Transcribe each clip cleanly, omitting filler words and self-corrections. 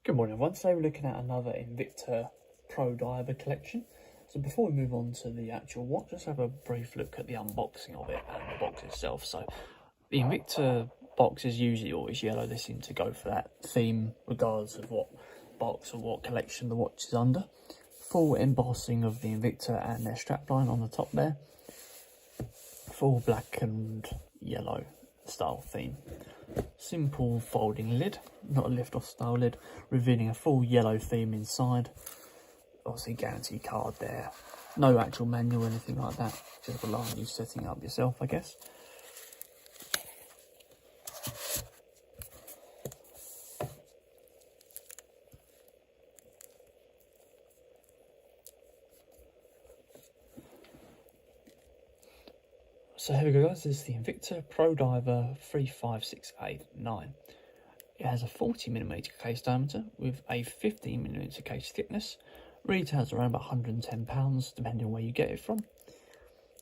Good morning everyone, today we're looking at another Invicta Pro Diver collection. So before we move on to the actual watch, let's have a brief look at the unboxing of it and the box itself. So the Invicta box is usually always yellow. They seem to go for that theme regardless of what box or what collection the watch is under. Full embossing of the Invicta and their strapline on the top there. Full black and yellow style theme. Simple folding lid, not a lift off style lid, revealing a full yellow theme inside. Obviously guarantee card there. No actual manual or anything like that, just rely on you setting it up yourself, I guess. So here we go guys, this is the Invicta Pro Diver 35689. It has a 40mm case diameter with a 15mm case thickness. Retails around about £110 depending on where you get it from.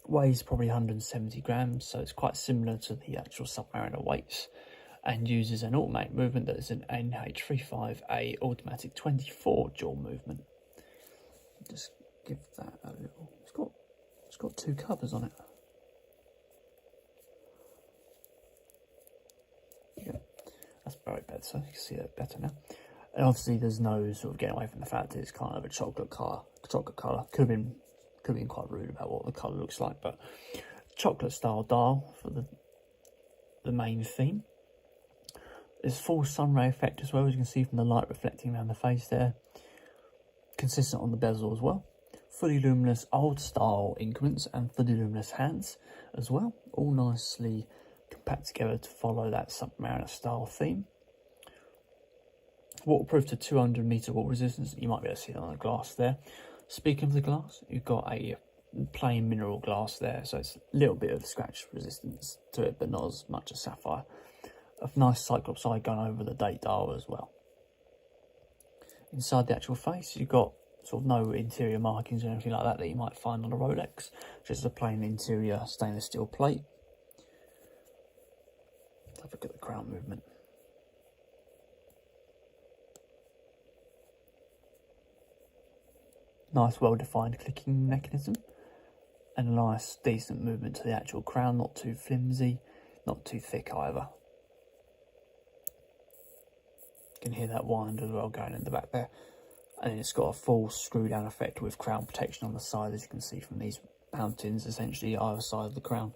Weighs probably 170 grams, so it's quite similar to the actual Submariner weights, and uses an automatic movement that is an NH35A automatic 24 jaw movement. Just give that a little. It's got two covers on it. That's very better, so you can see that better now. And obviously there's no sort of getting away from the fact that it's kind of a chocolate colour. Could have been quite rude about what the colour looks like, but chocolate style dial for the main theme. There's full sunray effect as well, as you can see from the light reflecting around the face there. Consistent on the bezel as well. Fully luminous old style increments and fully luminous hands as well. All nicely compact together to follow that Submariner style theme. Waterproof to 200 metre water resistance. You might be able to see it on the glass there. Speaking of the glass, you've got a plain mineral glass there, so it's a little bit of scratch resistance to it, but not as much as sapphire. A nice Cyclops eye gun over the date dial as well. Inside the actual face, you've got sort of no interior markings or anything like that you might find on a Rolex. Just a plain interior stainless steel plate. Have a look at the crown movement. Nice well-defined clicking mechanism and a nice decent movement to the actual crown, not too flimsy, not too thick either. You can hear that wind as well going in the back there. And then it's got a full screw down effect with crown protection on the side, as you can see from these mountings essentially either side of the crown.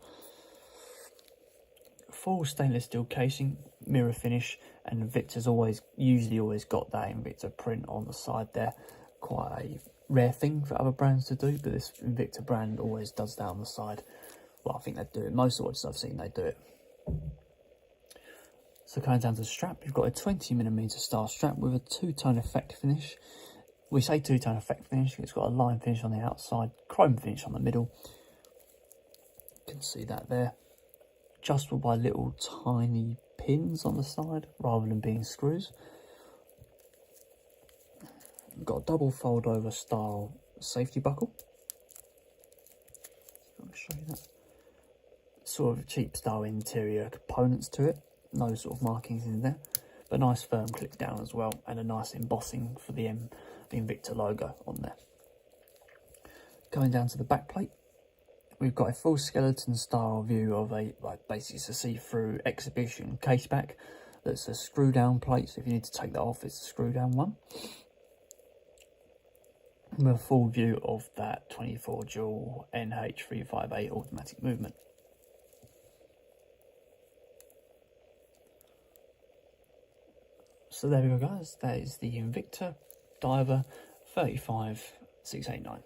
Full stainless steel casing, mirror finish, and Invicta's usually always got that Invicta print on the side there. Quite a rare thing for other brands to do, but this Invicta brand always does that on the side. Well, I think they do it. Most of the watches I've seen, they do it. So coming down to the strap, you've got a 20mm style strap with a two-tone effect finish. We say two-tone effect finish because it's got a line finish on the outside, chrome finish on the middle. You can see that there. Adjustable by little tiny pins on the side rather than being screws. Got a double fold over style safety buckle. I'll show you that. Sort of cheap style interior components to it. No sort of markings in there, but nice firm clip down as well, and a nice embossing for the Invicta logo on there. Going down to the back plate, we've got a full skeleton style view of basically it's a see-through exhibition case back. That's a screw down plate, so if you need to take that off, it's a screw down one. With a full view of that 24 jaw NH35A automatic movement. So there we go guys, that is the Invicta Diver 35689.